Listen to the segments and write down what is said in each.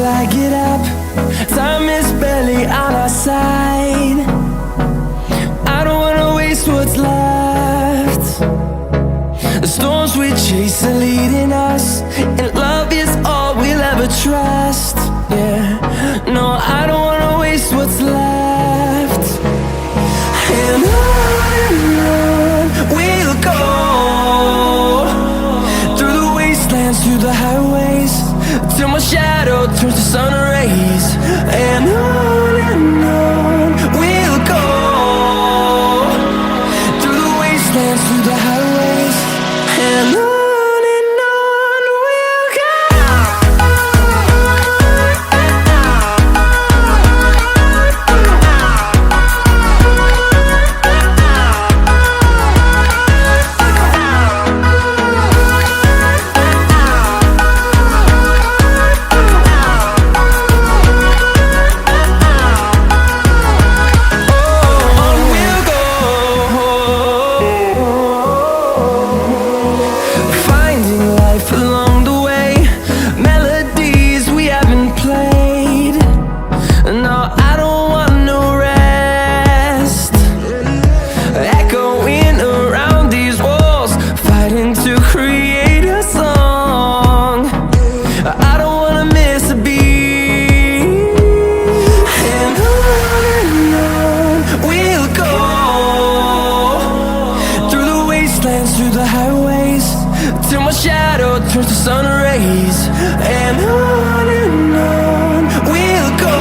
till I get up. Time is barely on our side. I don't wanna waste what's left. The storms we chase are leading us, and love is all we'll ever trust. Yeah, no, I don't wanna waste what's left. And on we'll go, through the wastelands, through the highways, till my shadow turns to sun rays. And on we'll go, through the wastelands, through the highways, and on. Through the highways, till my shadow turns to sun rays. And on we'll go,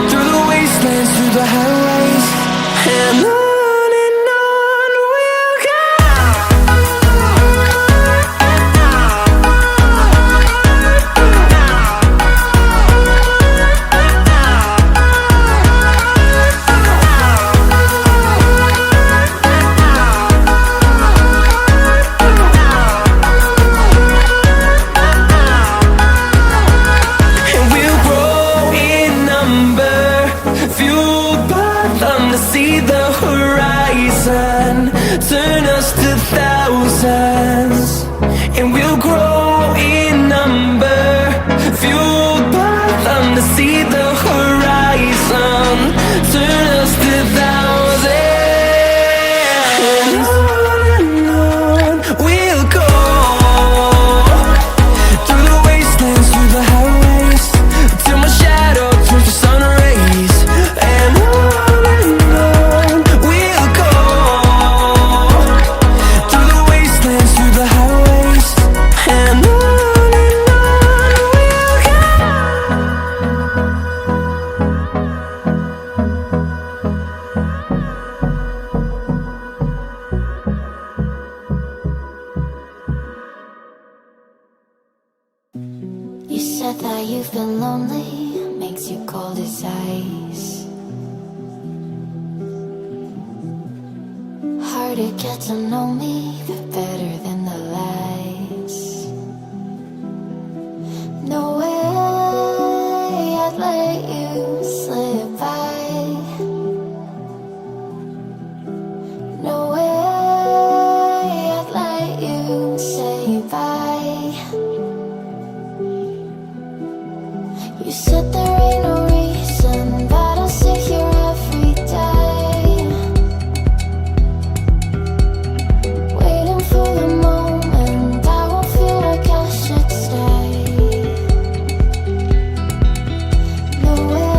through the wastelands, through the highways, and on we'll go. See the horizon, turn us to thousands, and we'll grow in number, fueled by them to see the horizon, turn us to thousands. And on we'll go, through the wastelands, through the highways, till my shadow turns to sun rays. And you said that you've been lonely, makes you cold as ice. Hard to get to know me, but better than the lies. No way I'd let you slip by. No way I'd let you say bye. You said there ain't no reason, but I'll sit here every day, waiting for the moment I won't feel like I should stay. No way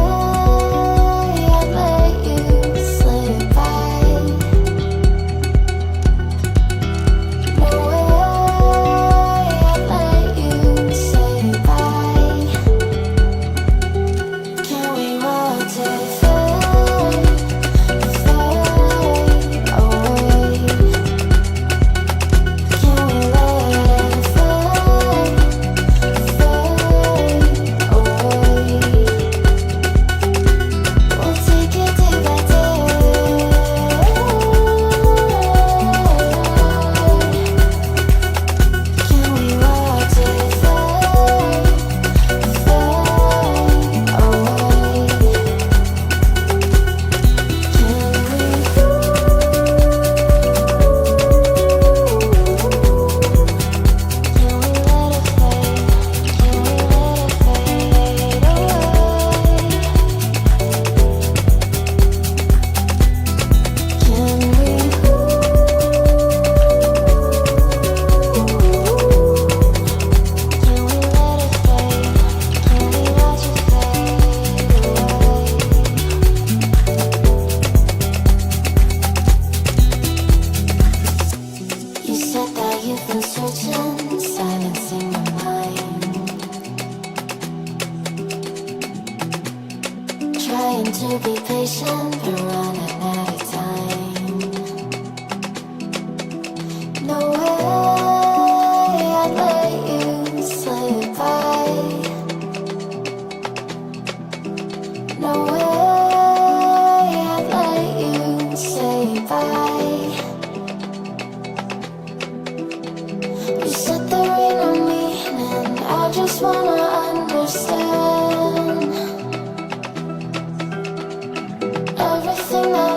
trying to be patient, but running out of time. No way I'd let you slip by. No way I'd let you say bye. You said there ain't no meaning, I just wanna understand everything that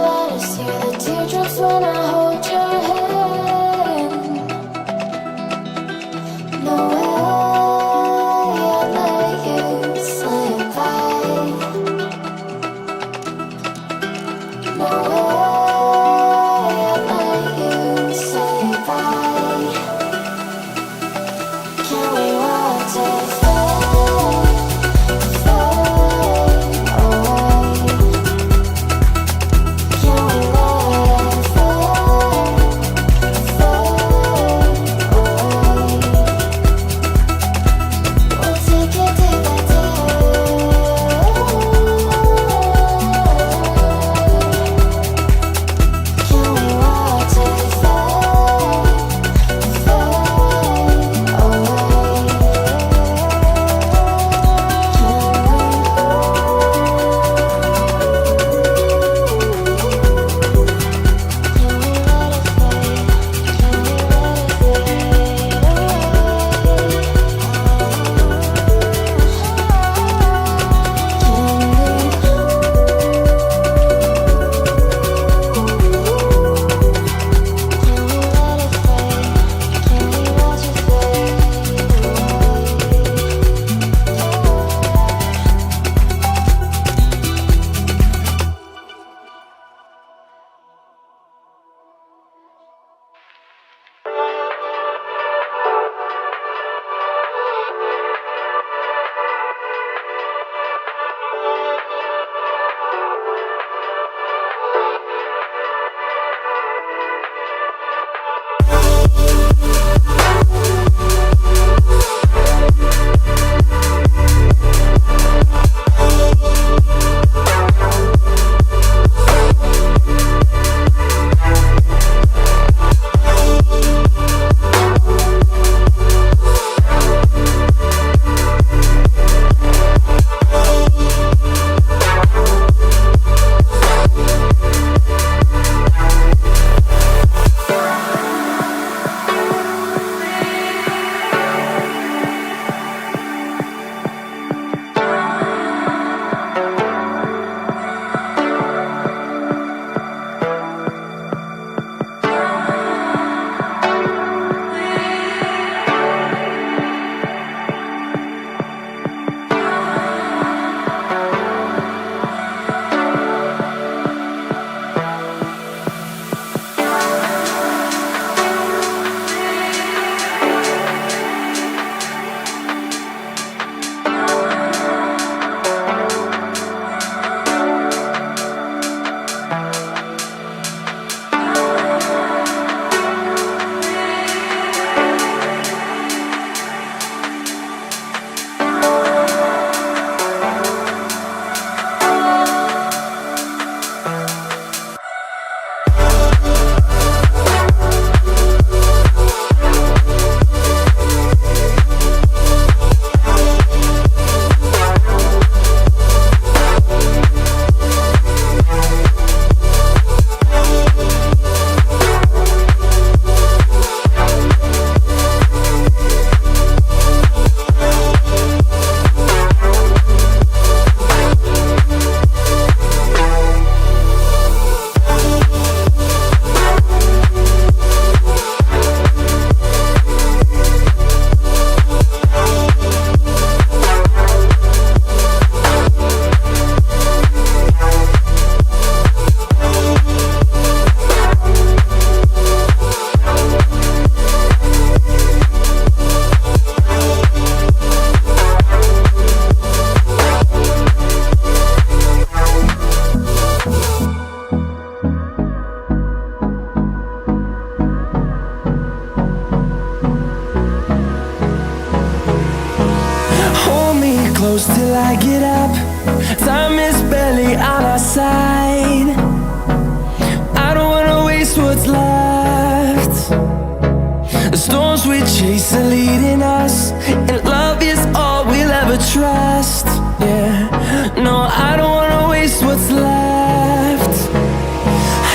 chasing, leading us, and love is all we'll ever trust. Yeah, no, I don't wanna waste what's left.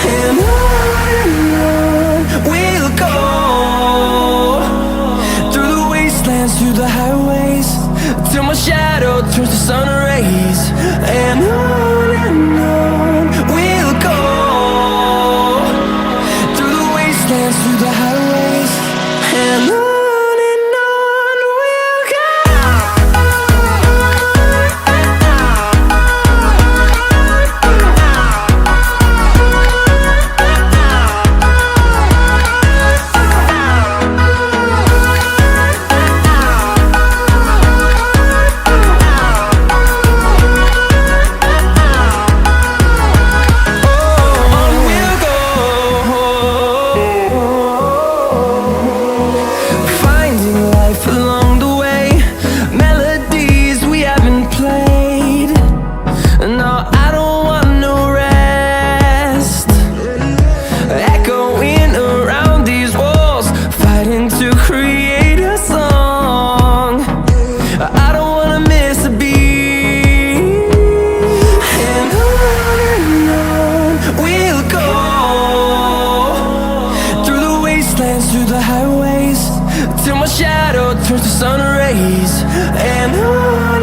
And on we'll go, through the wastelands, through the highways, till my shadow turns to sun rays. And on we'll go, through the wastelands, through the highways, and on we'll go. Through the highways, till my shadow turns to sun rays. And on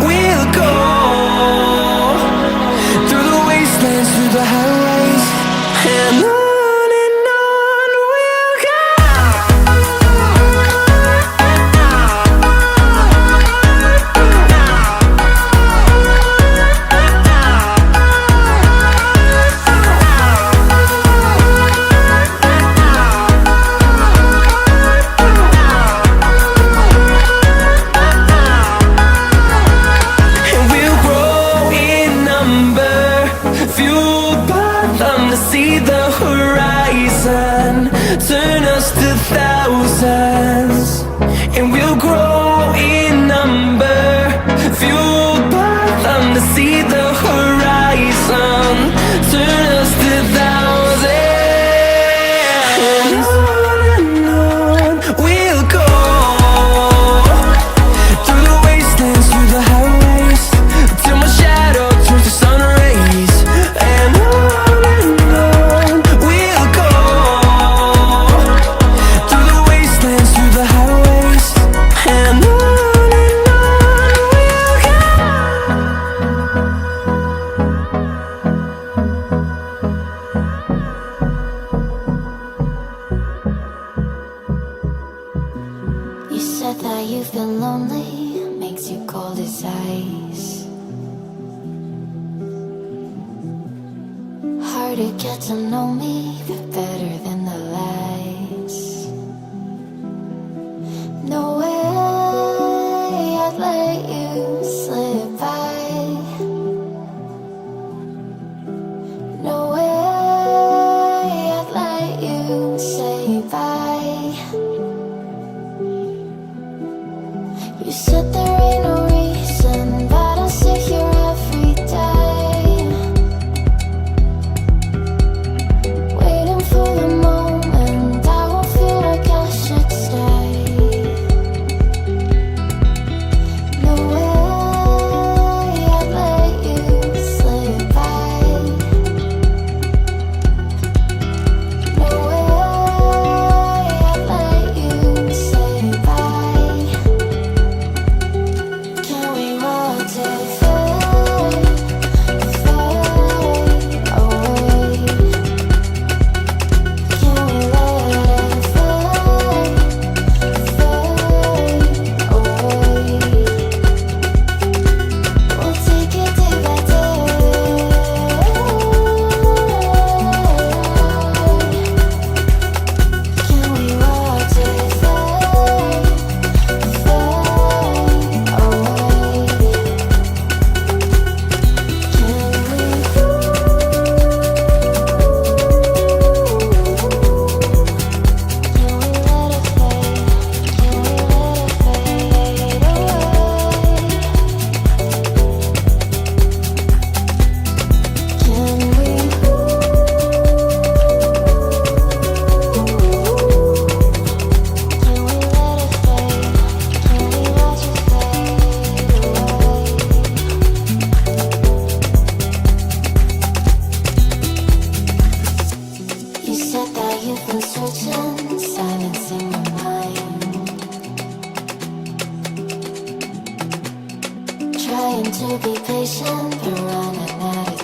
we'll go, through the wastelands, through the highways, and on we'll go. See the horizon turn us to thousands, and we'll grow in number, fueled by them to see the horizon turn us to thousands. And on we'll go, through the wastelands, through the highways, till my shadow turns to sun rays. And we'll go, through the wastelands, through the highways, and on we'll go. You said that you've been lonely, makes you cold as ice. Hard to get to know me, but better than the lies. No way I'd let you slip by. No way I'd let you say bye. You said there ain't no reason, but I'll sit here every day, waiting to be patient, but running out of